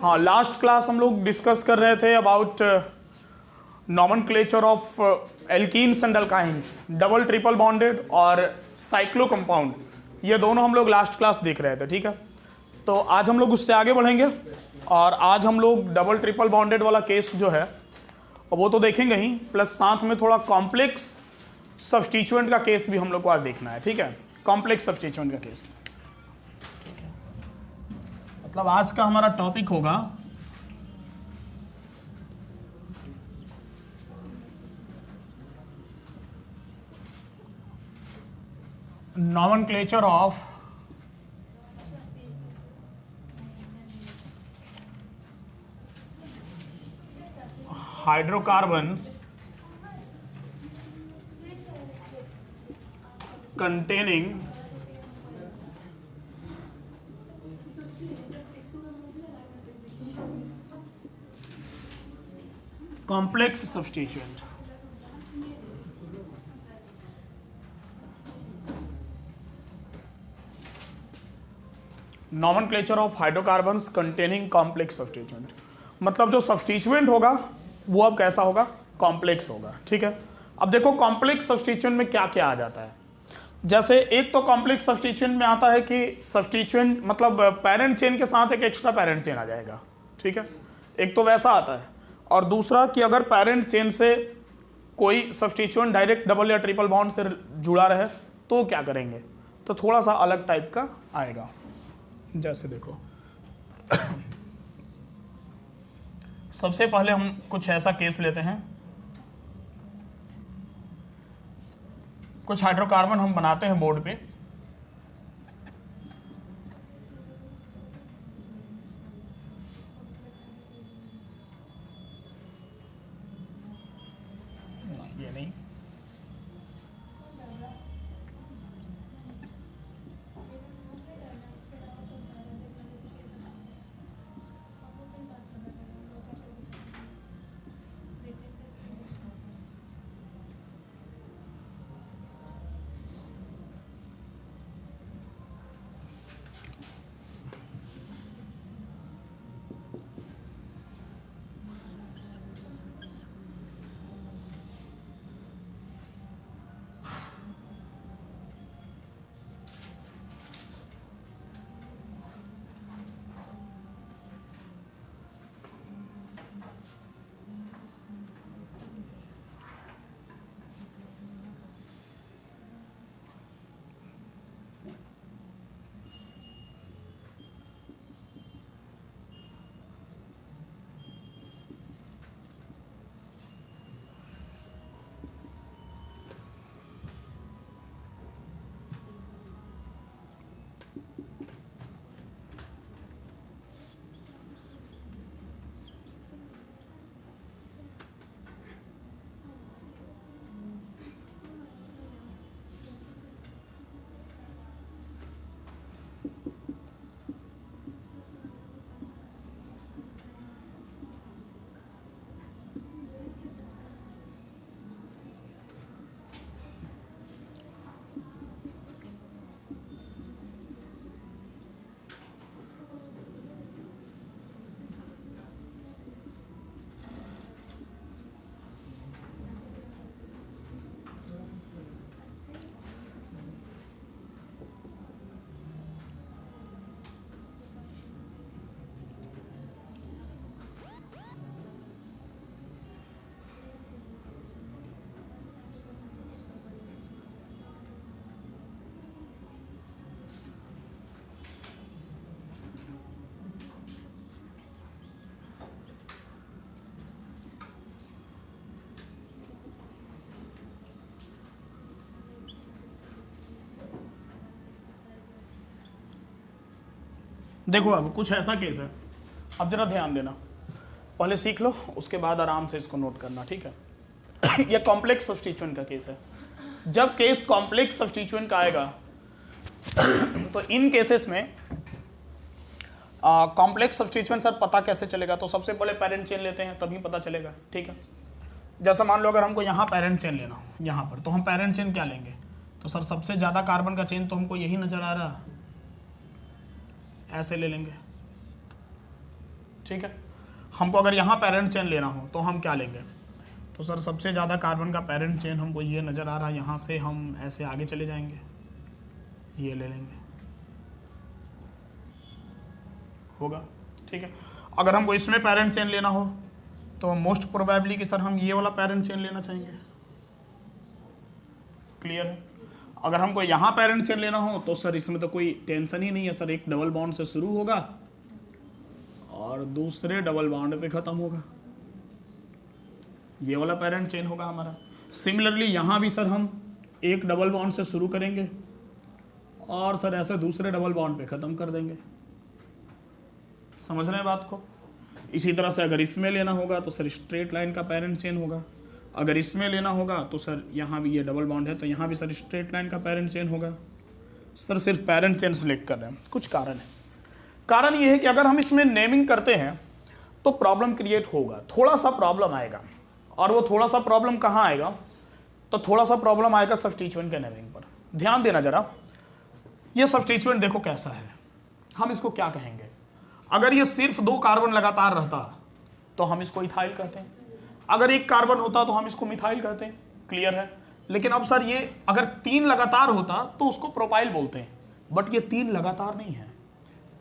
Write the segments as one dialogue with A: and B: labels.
A: हाँ, last class हम लोग डिस्कस कर रहे थे about nomenclature of alkenes and alkynes, double triple bonded और साइक्लो कंपाउंड। ये दोनों हम लोग लास्ट क्लास देख रहे थे, ठीक है। तो आज हम लोग उससे आगे बढ़ेंगे और आज हम लोग डबल ट्रिपल बॉन्डेड वाला केस जो है वो तो देखेंगे ही, प्लस साथ में थोड़ा कॉम्प्लेक्स सब्स्टिट्यूएंट का केस भी हम लोग को आज देखना है, ठीक है। कॉम्प्लेक्स सब्स्टिट्यूएंट का केस, मतलब आज का हमारा टॉपिक होगा nomenclature of hydrocarbons containing complex substituent। Nomenclature of hydrocarbons containing complex substituent, मतलब जो सब्स्टिट्यूएंट होगा वो अब कैसा होगा, कॉम्प्लेक्स होगा, ठीक है। अब देखो कॉम्प्लेक्स सब्स्टिट्यूएंट में क्या क्या आ जाता है। जैसे एक तो कॉम्प्लेक्स सब्स्टिट्यूएंट में आता है कि सब्स्टिट्यूएंट मतलब पेरेंट चेन के साथ एक एक्स्ट्रा पेरेंट चेन आ जाएगा, ठीक है। एक तो वैसा आता है, और दूसरा कि अगर पेरेंट चेन से कोई सब्स्टिट्यूएंट डायरेक्ट डबल या ट्रिपल बॉन्ड से जुड़ा रहे तो क्या करेंगे, तो थोड़ा सा अलग टाइप का आएगा। जैसे देखो सबसे पहले हम कुछ ऐसा केस लेते हैं, कुछ हाइड्रोकार्बन हम बनाते हैं बोर्ड पे, ये नहीं, देखो अब कुछ ऐसा केस है। अब जरा ध्यान देना, पहले सीख लो उसके बाद आराम से इसको नोट करना, ठीक है। यह कॉम्प्लेक्स सब्स्टिट्यूएंट का केस है। जब केस कॉम्प्लेक्स सब्स्टिट्यूएंट का आएगा तो इन केसेस में कॉम्प्लेक्स सब्स्टिट्यूएंट सर पता कैसे चलेगा, तो सबसे पहले पेरेंट चेन लेते हैं तभी पता चलेगा, ठीक है। जैसे मान लो अगर हमको यहाँ पेरेंट चेन लेना हो यहाँ पर, तो हम पेरेंट चेन क्या लेंगे, तो सर सबसे ज़्यादा कार्बन का चेन तो हमको यही नज़र आ रहा, ऐसे ले लेंगे, ठीक है। हमको अगर यहाँ पेरेंट चेन लेना हो तो हम क्या लेंगे, तो सर सबसे ज़्यादा कार्बन का पेरेंट चेन हमको ये नज़र आ रहा है, यहाँ से हम ऐसे आगे चले जाएंगे, ये ले लेंगे, होगा, ठीक है। अगर हमको इसमें पेरेंट चेन लेना हो तो मोस्ट प्रोबेबली कि सर हम ये वाला पेरेंट चेन लेना चाहेंगे, क्लियर है। अगर हमको यहाँ पेरेंट चेन लेना हो तो सर इसमें तो कोई टेंशन ही नहीं है सर, एक डबल बॉन्ड से शुरू होगा और दूसरे डबल बॉन्ड पे खत्म होगा, ये वाला पेरेंट चेन होगा हमारा। सिमिलरली यहाँ भी सर हम एक डबल बॉन्ड से शुरू करेंगे और सर ऐसे दूसरे डबल बॉन्ड पे खत्म कर देंगे, समझ रहे हैं बात को। इसी तरह से अगर इसमें लेना होगा तो सर स्ट्रेट लाइन का पेरेंट चेन होगा, अगर इसमें लेना होगा तो सर यहाँ भी ये डबल बॉन्ड है तो यहाँ भी सर स्ट्रेट लाइन का पेरेंट चेन होगा। सर सिर्फ पेरेंट चेन सेलेक्ट कर रहे हैं, कुछ कारण है। कारण ये है कि अगर हम इसमें नेमिंग करते हैं तो प्रॉब्लम क्रिएट होगा, थोड़ा सा प्रॉब्लम आएगा। और वो थोड़ा सा प्रॉब्लम कहाँ आएगा, तो थोड़ा सा प्रॉब्लम आएगा सब्स्टिट्यूएंट के नेमिंग पर। ध्यान देना जरा, ये सब्स्टिट्यूएंट देखो कैसा है, हम इसको क्या कहेंगे। अगर ये सिर्फ 2 कार्बन लगातार रहता तो हम इसको इथाइल कहते हैं, अगर 1 कार्बन होता तो हम इसको मिथाइल कहते हैं, क्लियर है। लेकिन अब सर ये अगर 3 लगातार होता तो उसको प्रोपाइल बोलते हैं, बट ये 3 लगातार नहीं है।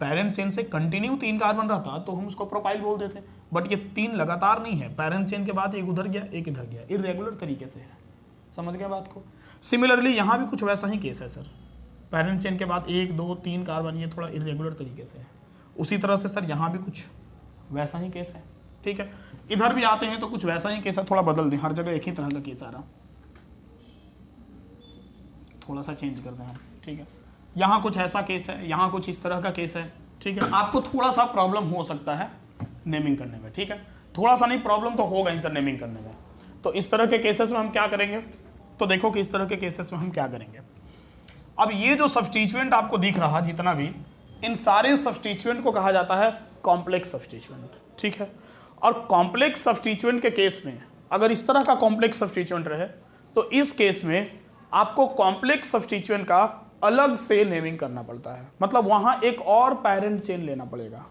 A: पेरेंट चेन से कंटिन्यू 3 कार्बन रहता तो हम उसको प्रोपाइल बोल देते हैं, बट ये 3 लगातार नहीं है। पेरेंट चेन के बाद एक उधर गया एक इधर गया, इरेगुलर तरीके से है, समझ गए बात को। सिमिलरली यहाँ भी कुछ वैसा ही केस है सर, पेरेंट चेन के बाद 1 2 3 कार्बन, ये थोड़ा इरेगुलर तरीके से है। उसी तरह से सर यहाँ भी कुछ वैसा ही केस है, ठीक है। इधर भी आते हैं तो कुछ वैसा ही केस है, थोड़ा बदल दें, हर जगह एक ही तरह का केस आ रहा, थोड़ा सा चेंज कर दें हम, ठीक है। यहाँ कुछ ऐसा केस है, यहाँ कुछ इस तरह का केस है, ठीक है। आपको थोड़ा सा प्रॉब्लम हो सकता है नेमिंग करने में, ठीक है, थोड़ा सा नहीं, प्रॉब्लम तो होगा ही सर नेमिंग करने में। तो इस तरह के केसेस में हम क्या करेंगे, तो देखो कि इस तरह के केसेस में हम क्या करेंगे। अब ये जो सब्स्टिट्यूएंट आपको दिख रहा जितना भी, इन सारे सब्स्टिट्यूएंट को कहा जाता है कॉम्प्लेक्स सब्स्टिट्यूएंट, ठीक है। और कॉम्प्लेक्स सब्स्टिट्यूएंट के केस में अगर इस तरह का कॉम्प्लेक्स सब्स्टिट्यूएंट रहे तो इस केस में आपको कॉम्प्लेक्स सब्स्टिट्यूएंट का अलग से नेमिंग करना पड़ता है, मतलब वहां एक और पेरेंट चेन लेना पड़ेगा,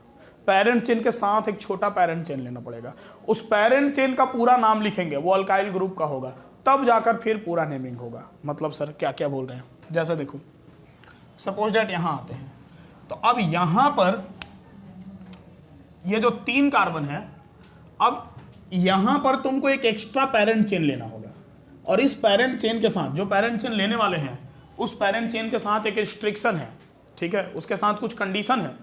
A: पेरेंट चेन के साथ एक छोटा पेरेंट चेन लेना पड़ेगा, उस पेरेंट चेन का पूरा नाम लिखेंगे, वो अल्काइल ग्रुप का होगा, तब जाकर फिर पूरा नेमिंग होगा। मतलब सर क्या क्या बोल रहे हैं, जैसे देखो सपोज डेट यहां आते हैं, तो अब यहां पर ये जो 3 कार्बन है, अब यहां पर तुमको एक एक्स्ट्रा पेरेंट चेन लेना होगा, और इस पेरेंट चेन के साथ जो पेरेंट चेन लेने वाले हैं उस पेरेंट चेन के साथ एक रिस्ट्रिक्शन है, ठीक है, उसके साथ कुछ कंडीशन है।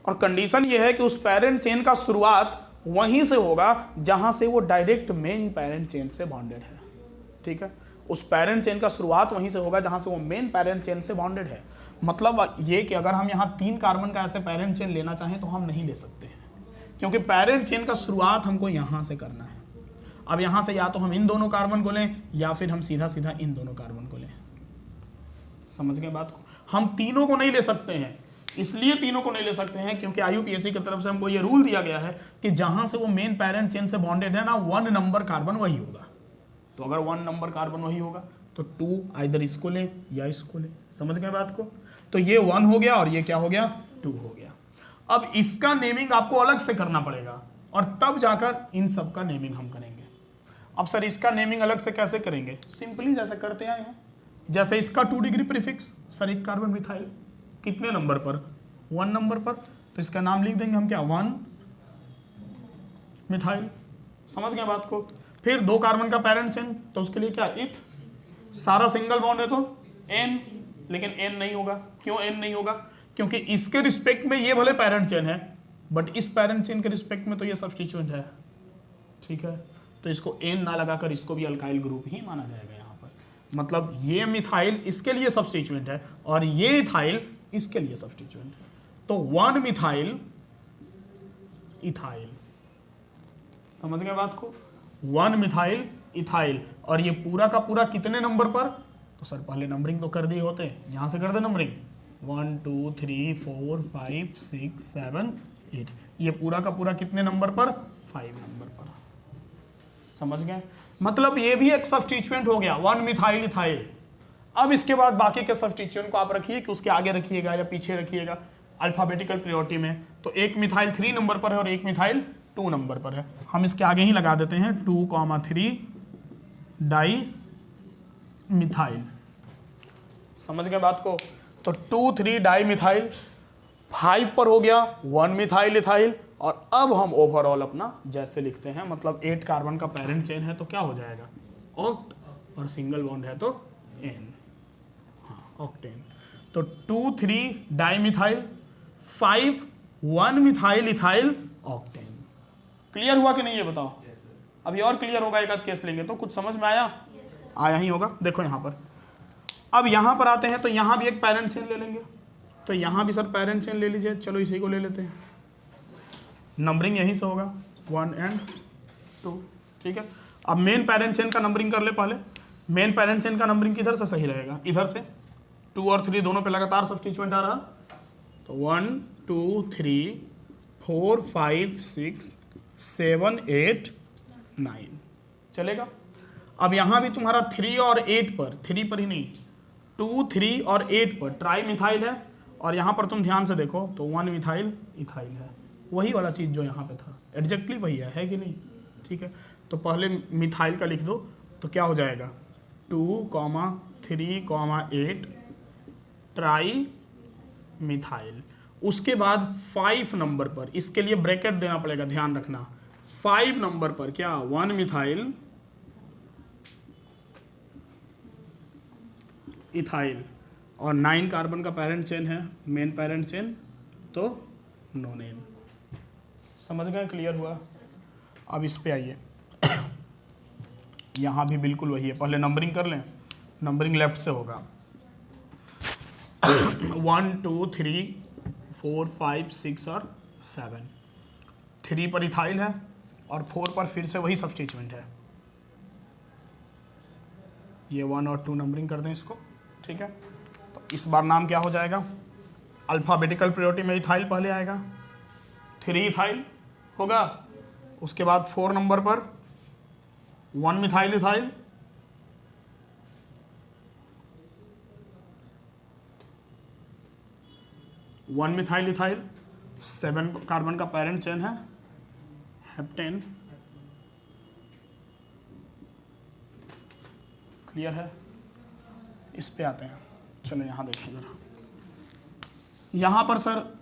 A: और कंडीशन ये है कि उस पेरेंट चेन का शुरुआत वहीं से होगा जहां से वो डायरेक्ट मेन पेरेंट चेन से बॉन्डेड है, ठीक है। उस पेरेंट चेन का शुरुआत वहीं से होगा जहां से वो मेन पेरेंट चेन से बॉन्डेड है। मतलब ये कि अगर हम यहाँ 3 कार्बन का ऐसे पेरेंट चेन लेना चाहें तो हम नहीं ले सकते हैं, क्योंकि पेरेंट चेन का शुरुआत हमको यहाँ से करना है। अब यहाँ से या तो हम इन दोनों कार्बन को लें या फिर हम सीधा सीधा इन दोनों कार्बन को लें, समझ गए बात को। हम तीनों को नहीं ले सकते हैं, इसलिए तीनों को नहीं ले सकते हैं क्योंकि IUPAC की तरफ से हमको ये रूल दिया गया है कि जहां से वो मेन पेरेंट चेन से बॉन्डेड है ना, 1 नंबर कार्बन वही होगा। तो अगर 1 नंबर कार्बन वही होगा तो 2 आइदर इसको लें या इसको लें, समझ गए बात को। तो ये 1 हो गया और ये क्या हो गया, 2 हो गया। अब इसका नेमिंग आपको अलग से करना पड़ेगा और तब जाकर इन सब का नेमिंग हम करेंगे। अब सर इसका नेमिंग अलग से कैसे करेंगे, सिंपली जैसे करते आए हैं, जैसे इसका 2 डिग्री प्रीफिक्स, सर एक कार्बन मिथाइल कितने नंबर पर, 1 नंबर पर, तो इसका नाम लिख देंगे हम क्या, 1 मिथाइल, समझ गए बात को। फिर 2 कार्बन का पेरेंट चेन, तो उसके लिए क्या, इथ, सारा सिंगल बॉन्ड है तो N, लेकिन N नहीं होगा। क्यों N नहीं होगा, क्योंकि इसके रिस्पेक्ट में ये भले पेरेंट चेन है बट इस पेरेंट चेन के रिस्पेक्ट में तो ये सब्स्टिट्यूएंट है, ठीक है। तो इसको N ना लगाकर इसको भी अल्काइल ग्रुप ही माना जाएगा यहाँ पर। मतलब ये मिथाइल इसके लिए सब्स्टिट्यूएंट है और ये इथाइल इसके लिए सब्स्टिट्यूएंट है। तो 1 मिथाइल इथाइल, समझ गए बात को, 1 मिथाइल इथाइल। और ये पूरा का पूरा कितने नंबर पर, तो सर पहले नंबरिंग तो कर दिए होते, यहां से कर दे नंबरिंग, 1 2 3 4 5 6 7 8, ये पूरा का पूरा कितने नंबर पर, 5 नंबर पर, समझ गए। मतलब ये भी एक सब्स्टिट्यूएंट हो गया, 1 मिथाइल इथाइल। अब इसके बाद बाकी के सब्स्टिट्यूएंट को आप रखिए कि उसके आगे रखिएगा या पीछे रखिएगा, अल्फाबेटिकल प्रायोरिटी में, तो एक मिथाइल 3 नंबर पर है और एक मिथाइल 2 नंबर पर है। हम इसके आगे ही लगा देते हैं 2,3 डाई मिथाइल। समझ गए बात को? तो 2,3 डाई मिथाइल, 5 पर हो गया 1 मिथाइल इथाइल, और अब हम ओवरऑल अपना जैसे लिखते हैं, मतलब 8 कार्बन का पेरेंट चेन है तो क्या हो जाएगा, ऑक्ट, और सिंगल बॉन्ड है तो एन, हाँ ऑक्टेन। तो 2,3 di methyl, 5 1 methyl ethyl octane. Clear हुआ कि नहीं ये बताओ? अभी और क्लियर होगा, एक आध केस लेंगे तो कुछ समझ में आया? आया ही होगा। देखो यहाँ पर, अब यहाँ पर आते हैं तो यहाँ भी एक पेरेंट चेन ले लेंगे, तो यहाँ भी सर पेरेंट चेन ले लीजिए, चलो इसी को ले लेते हैं, नंबरिंग यहीं से होगा 1 और 2, ठीक है। अब मेन पेरेंट चेन का नंबरिंग कर ले पहले। मेन पेरेंट चेन का नंबरिंग किधर से सही रहेगा, इधर से, 2 और 3 दोनों पे लगातार सब्स्टिट्यूएंट आ रहा, तो 1 2 3 4 5 6 7 8 9 चलेगा। अब यहाँ भी तुम्हारा 3 और 8 पर, 3 पर ही नहीं, 2 3 और 8 पर ट्राई मिथाइल है, और यहाँ पर तुम ध्यान से देखो तो 1 मिथाइल इथाइल है, वही वाला चीज़ जो यहाँ पे था, एग्जैक्टली वही है कि नहीं? ठीक है, तो पहले मिथाइल का लिख दो, तो क्या हो जाएगा 2, 3, 8 ट्राई मिथाइल। उसके बाद 5 नंबर पर, इसके लिए ब्रैकेट देना पड़ेगा, ध्यान रखना, 5 नंबर पर क्या 1 मिथाइल इथाइल, और 9 कार्बन का पेरेंट चेन है, मेन पेरेंट चेन, तो नोनेन। समझ गए? क्लियर हुआ? अब इस पे आइए, यहाँ भी बिल्कुल वही है, पहले नंबरिंग कर लें, नंबरिंग लेफ्ट से होगा 1 2 3 4 5 6 और 7, 3 पर इथाइल है और 4 पर फिर से वही सब्स्टिट्यूएंट है, ये 1 और 2 नंबरिंग कर दें इसको, ठीक है। तो इस बार नाम क्या हो जाएगा, अल्फाबेटिकल प्रायोरिटी में इथाइल पहले आएगा, 3 इथाइल होगा, उसके बाद 4 नंबर पर 1 methyl ethyl, one methyl ethyl, 7 carbon का पेरेंट चेन है, हेप्टेन। क्लियर है? इस पे आते हैं, चलो यहाँ देखिए जरा, यहाँ पर सर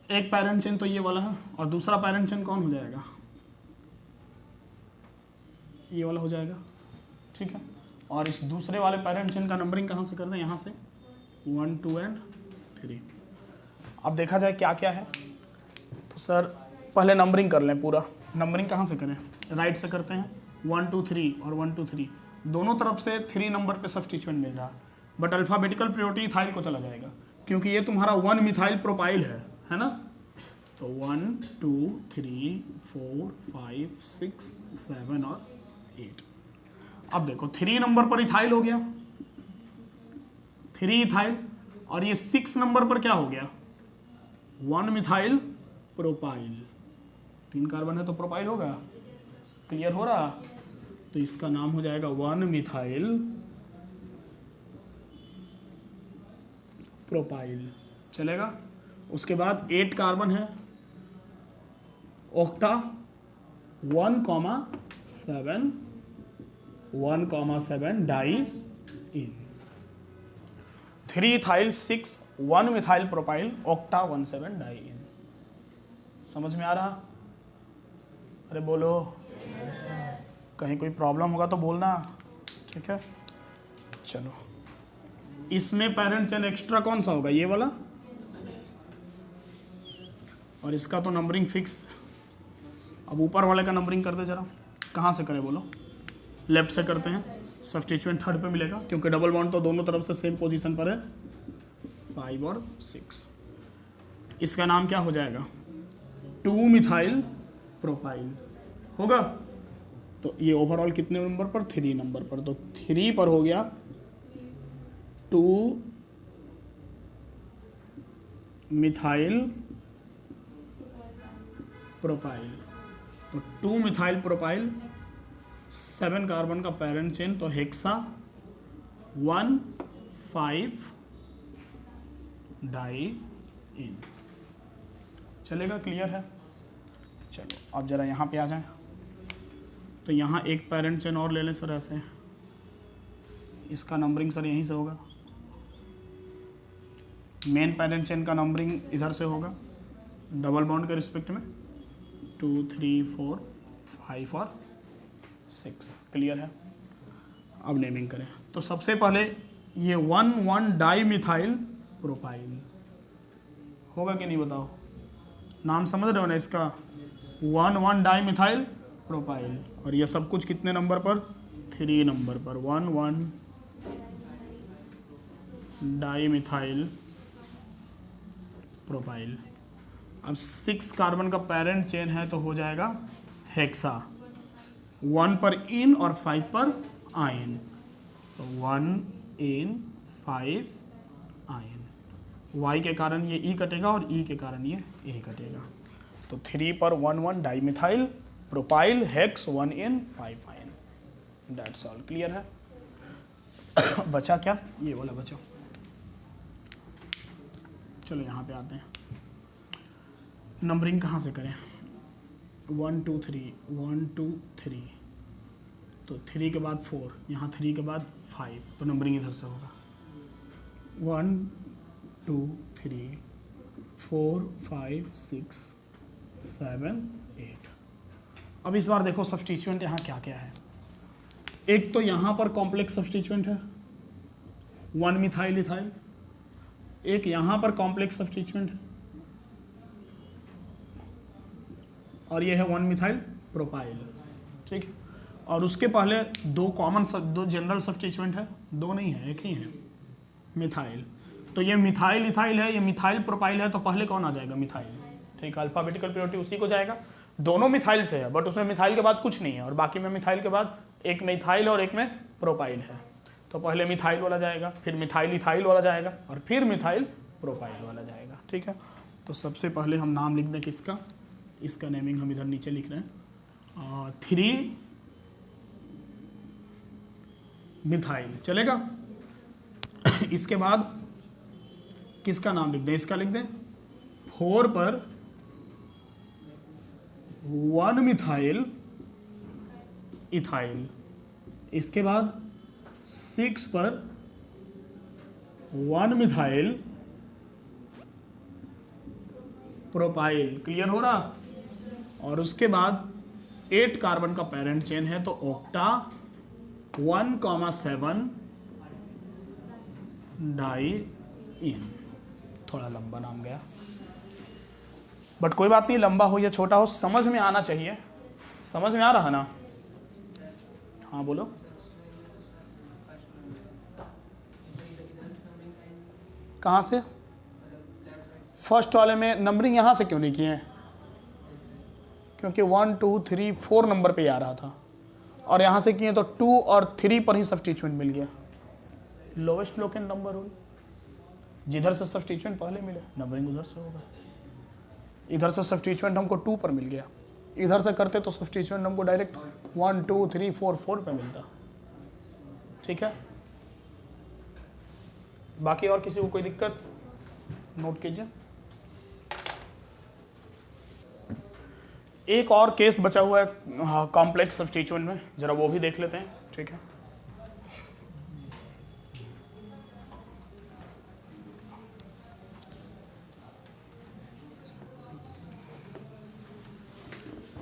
A: एक पेरेंट चेन तो ये वाला है, और दूसरा पेरेंट चेन कौन हो जाएगा, ये वाला हो जाएगा, ठीक है। और इस दूसरे वाले पेरेंट चेन का नंबरिंग कहाँ से कर दें, यहाँ से 1 2 और 3। अब देखा जाए क्या क्या है, तो सर पहले नंबरिंग कर लें पूरा। नंबरिंग कहाँ से करें, राइट से करते हैं, 1 2 3 और 1 2 3 दोनों तरफ से 3 नंबर पे सब्स्टिट्यूएंट मिल रहा है, बट अल्फाबेटिकल प्रायोरिटी इथाइल को चला जाएगा, क्योंकि ये तुम्हारा 1 मिथाइल प्रोपाइल है ना। तो 1 2 3 4 5 6 7 और 8। अब देखो 3 नंबर पर इथाइल हो गया, 3 इथाइल, और ये 6 नंबर पर क्या हो गया, 1 मिथाइल प्रोपाइल, 3 कार्बन है तो प्रोपाइल होगा। क्लियर हो रहा? तो इसका नाम हो जाएगा 1 मिथाइल प्रोपाइल, चलेगा। उसके बाद 8 कार्बन है, octa 1,7 diene, 3 ethyl 6 1 methyl propyl, octa 17 diene. समझ में आ रहा? अरे बोलो, कहीं कोई प्रॉब्लम होगा तो बोलना, ठीक है। चलो, इसमें पेरेंट चेन एक्स्ट्रा कौन सा होगा, ये वाला, और इसका तो नंबरिंग फिक्स। अब ऊपर वाले का नंबरिंग कर दे जरा, कहाँ से करें बोलो, लेफ्ट से करते हैं, सब्स्टिट्यूएंट थर्ड पे मिलेगा, क्योंकि डबल बॉन्ड तो दोनों तरफ से सेम पोजीशन पर है, 5 और 6। इसका नाम क्या हो जाएगा, 2 मिथाइल प्रोपाइल होगा। तो ये ओवरऑल कितने नंबर पर, 3 नंबर पर, तो 3 पर हो गया 2 मिथाइल प्रोपाइल, तो 2 मिथाइल प्रोपाइल, 7 कार्बन का पेरेंट चेन, तो हेक्सा 1 5 डाई इन। चलेगा, क्लियर है? चलो अब जरा यहाँ पे आ जाएं। तो यहाँ एक पेरेंट चेन और ले लें सर ऐसे, इसका नंबरिंग सर यहीं से होगा, मेन पेरेंट चेन का नंबरिंग इधर से होगा डबल बॉन्ड के रिस्पेक्ट में, 2 3 4 5 और 6। क्लियर है? अब नेमिंग करें। तो सबसे पहले ये 1,1 डाई मिथाइल प्रोपाइल होगा कि नहीं बताओ? नाम समझ रहे हो ना इसका, 1,1 डाई मिथाइल प्रोपाइल। और ये सब कुछ कितने नंबर पर? 3 नंबर पर, 1,1 डाई मिथाइल प्रोपाइल। अब 6 कार्बन का पेरेंट चेन है तो हो जाएगा हेक्सा, 1 पर इन और 5 पर आयन, तो 1 इन 5 आयन। Y के कारण ये E कटेगा और E के कारण ये A कटेगा। तो 3 पर 1,1 dimethyl propyl hex 1 in 5 ion. That's all. Clear है? बचा क्या? ये वाला बचा। चलो यहाँ पे आते हैं। नंबरिंग कहाँ से करें? 1 2 3 1 2 3, तो 3 के बाद 4, यहाँ 3 के बाद 5, तो नंबरिंग इधर से होगा 1 2 3 4 5 6 7 8। अब इस बार देखो सब्स्टिट्यूएंट यहाँ क्या क्या है। एक तो यहाँ पर कॉम्प्लेक्स सब्स्टिट्यूएंट है 1 मिथाइल इथाइल, एक यहाँ पर कॉम्प्लेक्स सब्स्टिट्यूएंट है और ये है 1 मिथाइल प्रोपाइल। ठीक है? और उसके पहले दो जनरल सब्स्टिट्यूएंट है, दो नहीं है, एक ही है, मिथाइल। तो ये मिथाइल इथाइल है, ये मिथाइल प्रोपाइल है, तो पहले कौन आ जाएगा? मिथाइल। ठीक है? अल्फाबेटिकल प्रायोरिटी उसी को जाएगा। दोनों मिथाइल से है, बट उसमें मिथाइल के बाद कुछ नहीं है, और बाकी में मिथाइल के बाद एक मिथाइल और एक में प्रोपाइल है। तो पहले मिथाइल वाला जाएगा, फिर मिथाइल इथाइल वाला जाएगा, और फिर मिथाइल प्रोपाइल वाला जाएगा। ठीक है? तो सबसे पहले हम नाम लिख दें किसका, इसका नेमिंग हम इधर नीचे लिख रहे हैं 3 मिथाइल। चलेगा? इसके बाद किसका नाम लिख दें? इसका लिख दें 4 पर 1 मिथाइल इथाइल। इसके बाद 6 पर 1 मिथाइल प्रोपाइल। क्लियर हो रहा? और उसके बाद 8 कार्बन का पेरेंट चेन है, तो ऑक्टा 1,7 डाई इन। थोड़ा लंबा नाम गया, बट कोई बात नहीं, लंबा हो या छोटा हो समझ में आना चाहिए। समझ में आ रहा ना? हाँ बोलो। कहाँ से? फर्स्ट वाले में नंबरिंग यहाँ से क्यों नहीं किए हैं? क्योंकि 1 2 3 4 नंबर पे आ रहा था, और यहाँ से किए तो 2 और 3 पर ही सब्स्टिट्यूएंट मिल गया। लोवेस्ट लोकेंट नंबर रूल, जिधर से सब्स्टिट्यूएंट पहले मिले नंबरिंग उधर से होगा। इधर से सब्स्टिट्यूएंट हमको 2 पर मिल गया, इधर से करते तो सब्स्टिट्यूएंट हमको डायरेक्ट 1 2 3 4 पे मिलता। ठीक है? बाकी और किसी को कोई दिक्कत? नोट कीजिए। एक और केस बचा हुआ है कॉम्प्लेक्स सब्स्टिट्यूएंट में, जरा वो भी देख लेते हैं। ठीक है?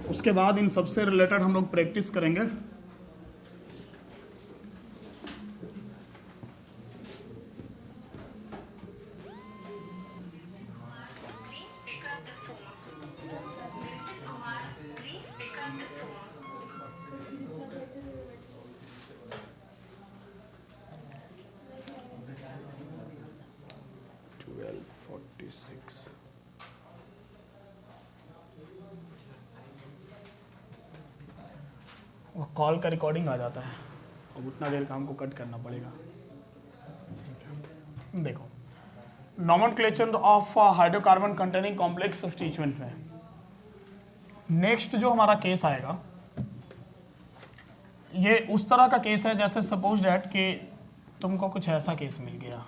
A: उसके बाद इन सबसे रिलेटेड हम लोग प्रैक्टिस करेंगे। वो कॉल का रिकॉर्डिंग आ जाता है, अब उतना देर का हमको कट करना पड़ेगा। देखो, nomenclature of hydrocarbon containing complex substituent में नेक्स्ट जो हमारा केस आएगा, ये उस तरह का केस है जैसे सपोज डैट कि तुमको कुछ ऐसा केस मिल गया,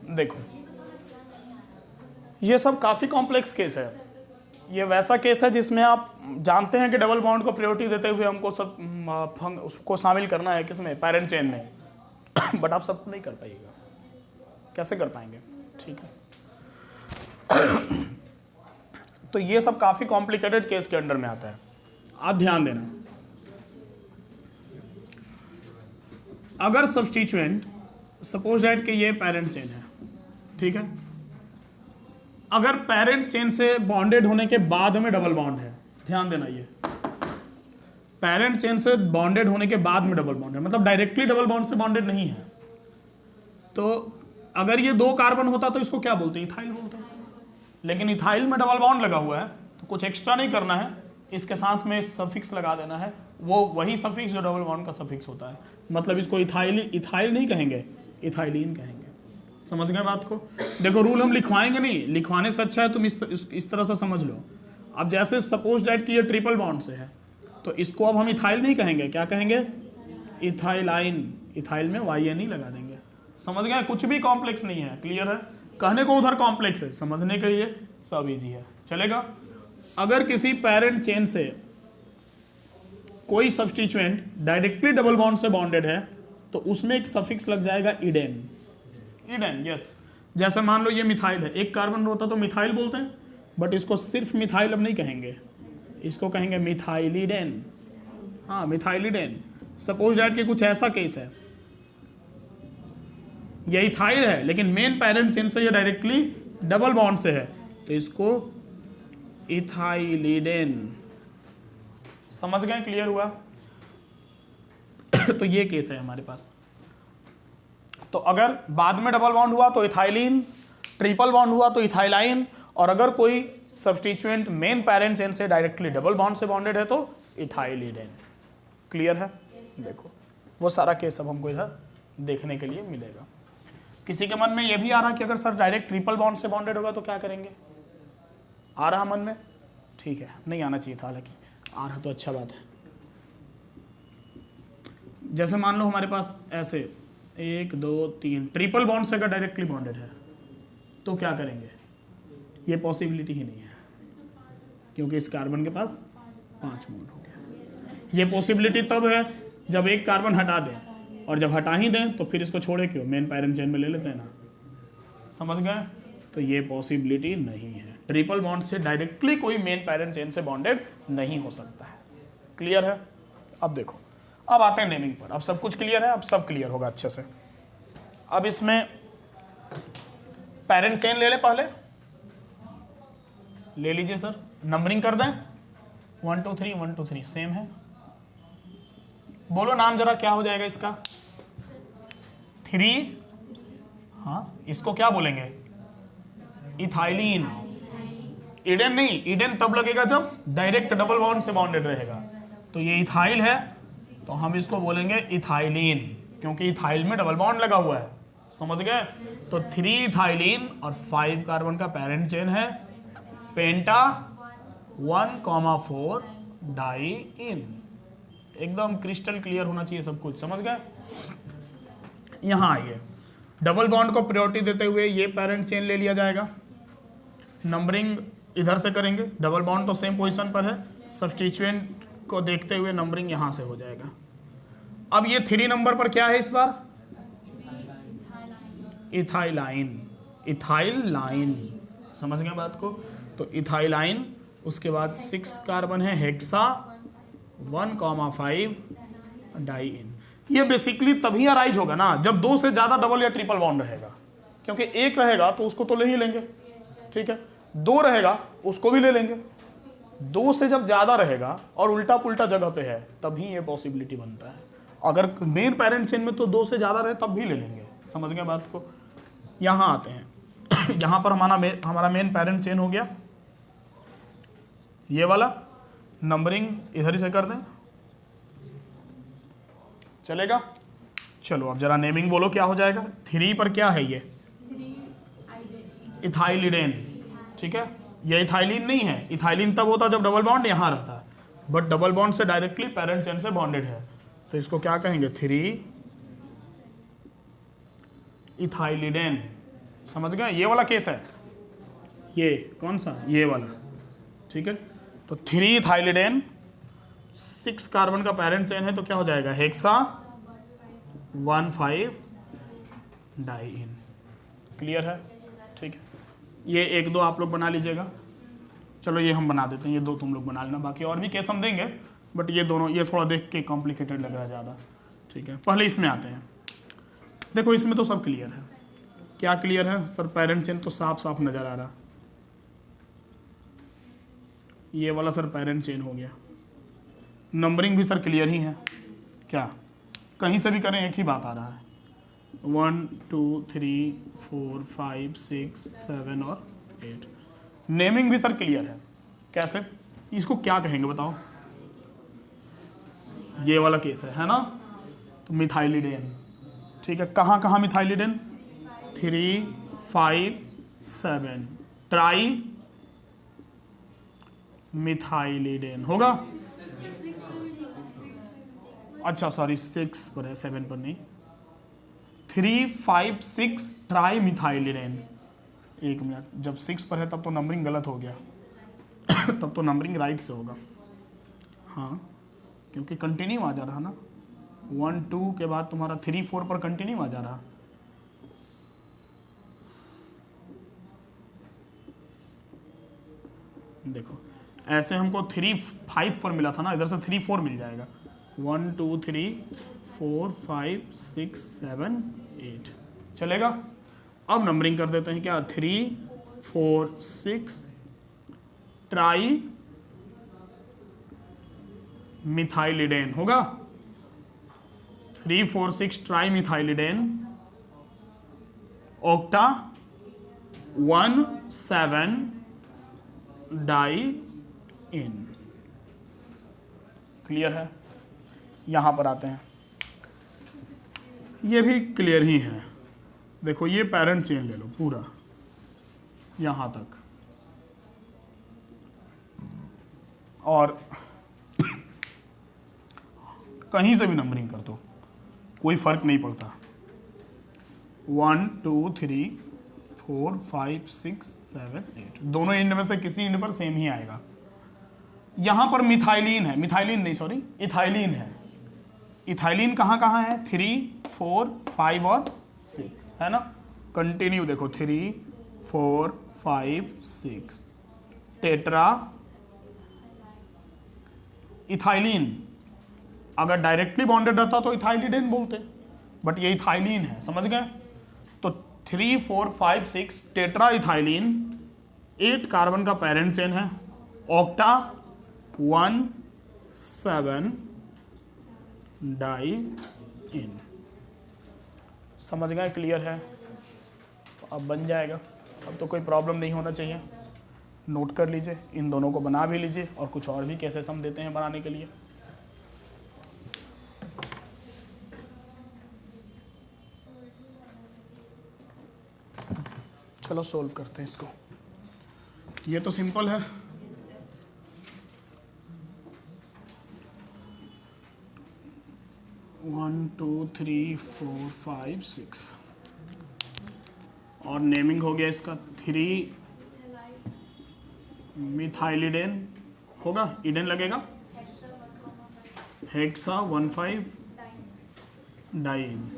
A: देखो ये सब काफी कॉम्प्लेक्स केस है। ये वैसा केस है जिसमें आप जानते हैं कि डबल बॉन्ड को प्रायोरिटी देते हुए हमको सब उसको शामिल करना है किसमें, पैरेंट चेन में। बट आप सबको नहीं कर पाइएगा, कैसे कर पाएंगे, ठीक है। तो ये सब काफी कॉम्प्लिकेटेड केस के अंडर में आता है। आप ध्यान देना, अगर सब्स्टिट्यूएंट सपोज दैट कि ये पेरेंट चेन है, ठीक है, अगर पेरेंट चेन से बॉन्डेड होने के बाद में डबल बॉन्ड है, ध्यान देना, ये पेरेंट चेन से बॉन्डेड होने के बाद में डबल बॉन्ड है, मतलब डायरेक्टली डबल बॉन्ड से बॉन्डेड नहीं है, तो अगर ये 2 कार्बन होता तो इसको क्या बोलते हैं, इथाइल बोलते हैं। लेकिन इथाइल में डबल बॉन्ड लगा हुआ है तो कुछ एक्स्ट्रा नहीं करना है, इसके साथ में सफिक्स लगा देना है, वो वही सफिक्स जो डबल बॉन्ड का सफिक्स होता है। मतलब इसको इथाइल नहीं कहेंगे, इथाइलिन कहेंगे। समझ गए बात को। देखो रूल हम लिखवाएंगे नहीं, लिखवाने से अच्छा है तुम इस तरह से समझ लो। अब जैसे सपोज दैट कि ये ट्रिपल बॉन्ड से है तो इसको अब हम इथाइल नहीं कहेंगे, क्या कहेंगे, इथाइलाइन। इथाइल में YN ही लगा देंगे। समझ गए, कुछ भी कॉम्प्लेक्स नहीं है, क्लियर है। कहने को उधर कॉम्प्लेक्स है, समझने के लिए सब इजी है, चलेगा। अगर किसी पेरेंट चेन से कोई सब्स्टिट्यूएंट डायरेक्टली डबल बॉन्ड से बॉन्डेड है तो उसमें एक सफिक्स लग जाएगा इडेन। Eden, yes. जैसे मान लो ये मिथाइल है, एक कार्बन होता तो मिथाइल बोलते हैं, बट इसको सिर्फ मिथाइल अब नहीं कहेंगे, इसको कहेंगे मिथाइलिडेन। हाँ, मिथाइलिडेन। सपोज दैट कि कुछ ऐसा केस है, ये इथाइल है लेकिन मेन पेरेंट चेन से ये डायरेक्टली डबल बॉन्ड से है तो इसको इथाइलिडेन। समझ गए, क्लियर हुआ। तो ये केस है हमारे पास। तो अगर बाद में डबल बॉन्ड हुआ तो इथाइलिन, ट्रिपल बॉन्ड हुआ तो इथाइलाइन, और अगर कोई सब्स्टिट्यूएंट मेन पेरेंट चेन से डायरेक्टली डबल बॉन्ड से बॉन्डेड है तो इथाइलिडेन। क्लियर है। देखो वो सारा केस अब हमको इधर देखने के लिए मिलेगा। किसी के मन में ये भी आ रहा कि अगर सर डायरेक्ट ट्रिपल बॉन्ड से बॉन्डेड होगा तो क्या करेंगे, आ रहा मन में, ठीक है, नहीं आना चाहिए था, हालांकि आ रहा तो अच्छा बात है। जैसे मान लो हमारे पास ऐसे 1 2 3 ट्रिपल बॉन्ड से अगर डायरेक्टली बॉन्डेड है तो क्या करेंगे, ये पॉसिबिलिटी ही नहीं है क्योंकि इस कार्बन के पास 5 बॉन्ड हो गया। ये पॉसिबिलिटी तब है जब एक कार्बन हटा दें, और जब हटा ही दें तो फिर इसको छोड़े क्यों, मेन पेरेंट चेन में ले लेते हैं ना। समझ गए। तो ये पॉसिबिलिटी नहीं है, ट्रिपल बॉन्ड से डायरेक्टली कोई मेन पेरेंट चेन से बॉन्डेड नहीं हो सकता है। क्लियर है। अब देखो, अब आते हैं नेमिंग पर। अब सब कुछ क्लियर है, अब सब क्लियर होगा अच्छे से। अब इसमें पेरेंट चेन ले ले, पहले ले लीजिए सर, नंबरिंग कर दें 1 2 3 1 2 3 सेम है। बोलो नाम जरा, क्या हो जाएगा इसका, 3। हाँ, इसको क्या बोलेंगे, इथाइलिन। इडेन नहीं, इडेन तब लगेगा जब डायरेक्ट डबल बॉन्ड से बॉन्डेड रहेगा। तो ये इथाइल है तो हम इसको बोलेंगे इथाइलिन, क्योंकि इथाइल में डबल बॉन्ड लगा हुआ है। समझ गए। तो 3 इथाइलिन और 5 कार्बन का पेरेंट चेन है, पेंटा 1,4 डाइइन। एकदम क्रिस्टल क्लियर होना चाहिए सब कुछ। समझ गए। यहां आइए, डबल बॉन्ड को प्रायोरिटी देते हुए ये पेरेंट चेन ले लिया जाएगा, नंबरिंग इधर से करेंगे, डबल बॉन्ड तो सेम पोजीशन पर है, सब्स्टिट्यूएंट को देखते हुए नंबरिंग यहां से हो जाएगा। अब ये 3 नंबर पर क्या है इस बार, इथाइलाइन। इथाइलाइन, समझ गए बात को। तो इथाइलाइन, उसके बाद 6 कार्बन है, हेक्सा 1,5 डाइइन। ये बेसिकली तभी अराइज होगा ना जब 2 से ज्यादा डबल या ट्रिपल बॉन्ड रहेगा, क्योंकि एक रहेगा तो उसको तो ले ही लेंगे, ठीक है, 2 रहेगा उसको भी ले लेंगे। 2 से जब ज़्यादा रहेगा और उल्टा पुल्टा जगह पे है तभी ये पॉसिबिलिटी बनता है। अगर मेन पेरेंट चेन में तो 2 से ज़्यादा रहे तब भी ले लेंगे। समझ गए बात को? यहाँ आते हैं यहाँ पर हमारा मेन पेरेंट चेन हो गया, ये वाला नंबरिंग इधर ही से कर दें, चलेगा? चलो अब जरा नेमिंग बोलो क्या हो जाएगा। 3 पर क्या है ये? इथाइलिडेन, ठीक है। ये इथाइलिन नहीं है, इथाइलिन तब होता जब डबल बॉन्ड यहाँ रहता है, बट डबल बॉन्ड से डायरेक्टली पेरेंट चेन से बॉन्डेड है, तो इसको क्या कहेंगे? 3 इथाइलिडेन। समझ गए? ये वाला केस है, ये कौन सा? ये वाला, ठीक है। तो 3 इथाइलिडेन, 6 कार्बन का पेरेंट चेन है, तो क्या हो जाएगा? Hexa 1,5 diene. क्लियर है? ठीक है, ये 1-2 आप लोग बना लीजिएगा। चलो ये हम बना देते हैं, ये 2 तुम लोग बना लेना, बाकी और भी केस हम देंगे, बट ये दोनों ये थोड़ा देख के कॉम्प्लिकेटेड लग रहा है ज़्यादा, ठीक है। पहले इसमें आते हैं। देखो इसमें तो सब क्लियर है। क्या क्लियर है सर? पेरेंट चेन तो साफ साफ नज़र आ रहा, ये वाला सर पेरेंट चेन हो गया। नंबरिंग भी सर क्लियर ही है, क्या कहीं से भी करें एक ही बात आ रहा है। 1 2 3 4 5 6 7 और 8। नेमिंग भी सर क्लियर है। कैसे? इसको क्या कहेंगे बताओ? ये वाला केस है ना? तो मिथाइलिडेन, ठीक है। कहाँ कहाँ मिथाइलिडेन? 3 5 7 ट्राई मिथाइलिडेन होगा। अच्छा सॉरी 6 पर है, 7 पर नहीं। 3 5 6 ट्राई मिथाइलिडेन। एक मिनट, जब 6 पर है तब तो नंबरिंग गलत हो गया तब तो नंबरिंग राइट से होगा, हाँ, क्योंकि कंटिन्यू आ जा रहा ना। 1 2 के बाद तुम्हारा 3 4 पर कंटिन्यू आ जा रहा। देखो ऐसे हमको 3 5 पर मिला था ना, इधर से 3 4 मिल जाएगा। 1 2 3 4 5 6 7 8 चलेगा। अब नंबरिंग कर देते हैं क्या? 3 4 6 ट्राई मिथाइलिडेन होगा। 3 4 6 ट्राई मिथाइलिडेन ऑक्टा 1 7 डाई इन। क्लियर है? यहां पर आते हैं, ये भी क्लियर ही है। देखो ये पेरेंट चेन ले लो पूरा यहां तक, और कहीं से भी नंबरिंग कर दो, कोई फर्क नहीं पड़ता। 1 2 3 4 5 6 7 8 दोनों एंड में से किसी एंड पर सेम ही आएगा। यहां पर मिथाइलिन है, मिथाइलिन नहीं सॉरी इथाइलिन है। इथाइलिन कहाँ कहाँ है? 3 4 5 और 6 है ना। कंटिन्यू देखो 3 4 5 6 टेट्रा इथाइलिन। अगर डायरेक्टली बॉन्डेड रहता तो इथाइलिडेन बोलते, बट ये इथाइलिन है, समझ गए? तो 3 4 5 6 टेट्रा इथाइलिन, 8 कार्बन का पेरेंट चेन है, ऑक्टा 1 7 डाई इन। समझ गए? क्लियर है? तो अब बन जाएगा, अब तो कोई प्रॉब्लम नहीं होना चाहिए। नोट कर लीजिए, इन दोनों को बना भी लीजिए, और कुछ और भी केसेस हम देते हैं बनाने के लिए। चलो सोल्व करते हैं इसको। ये तो सिंपल है, one two three four five six, और नेमिंग हो गया इसका 3 मिथाइलिडेन होगा, इडेन लगेगा, हेक्सा 1,5 डाइन।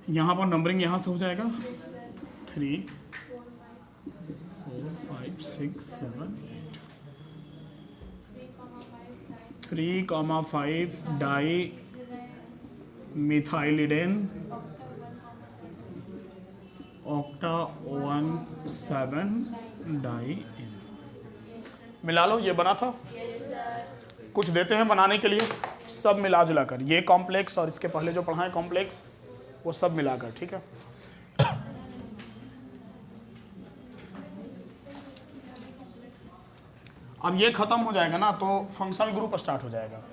A: यहाँ पर नंबरिंग यहाँ से हो जाएगा 3 4 5 6 7 3,5 डाई मिथाइलिडेन ऑक्टा 1,7 डाई इन। मिला लो, ये बना था। कुछ देते हैं बनाने के लिए, सब मिला जुला कर, ये कॉम्प्लेक्स और इसके पहले जो पढ़ा है कॉम्प्लेक्स, वो सब मिलाकर, ठीक है। अब ये खत्म हो जाएगा ना तो फंक्शनल ग्रुप स्टार्ट हो जाएगा।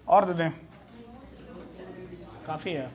A: और दे दें, काफ़ी है।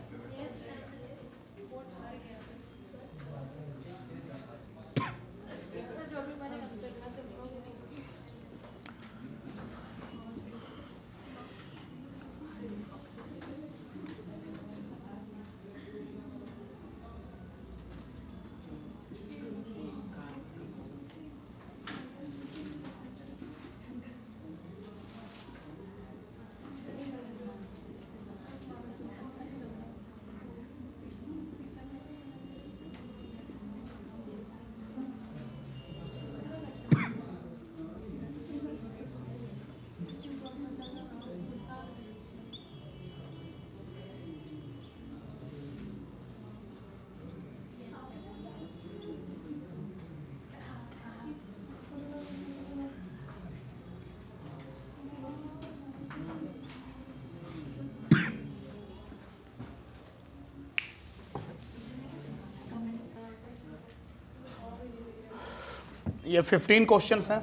A: ये 15 क्वेश्चंस हैं,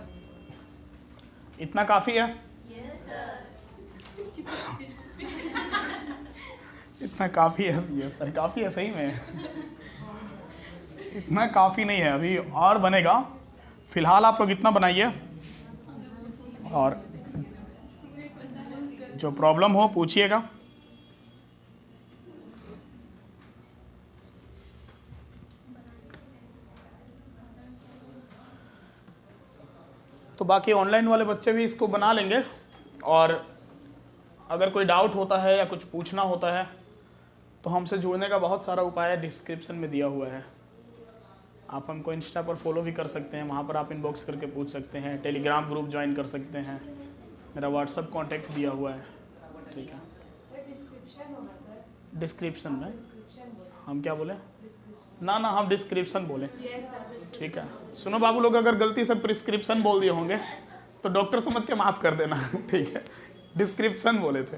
A: इतना काफ़ी है? इतना काफ़ी है? यस सर काफ़ी है सही में। इतना काफ़ी नहीं है, अभी और बनेगा। फिलहाल आप लोग इतना बनाइए, और जो प्रॉब्लम हो पूछिएगा। तो बाकी ऑनलाइन वाले बच्चे भी इसको बना लेंगे, और अगर कोई डाउट होता है या कुछ पूछना होता है तो हमसे जुड़ने का बहुत सारा उपाय डिस्क्रिप्शन में दिया हुआ है। आप हमको इंस्टा पर फॉलो भी कर सकते हैं, वहाँ पर आप इनबॉक्स करके पूछ सकते हैं। टेलीग्राम ग्रुप ज्वाइन कर सकते हैं, मेरा व्हाट्सअप कॉन्टैक्ट दिया हुआ है। ठीक है, डिस्क्रिप्शन में हम क्या बोले? ना हम डिस्क्रिप्शन बोले। ठीक है, सुनो बाबू लोग, अगर गलती से प्रिस्क्रिप्शन बोल दिए होंगे तो डॉक्टर समझ के माफ़ कर देना। ठीक है, डिस्क्रिप्शन बोले थे।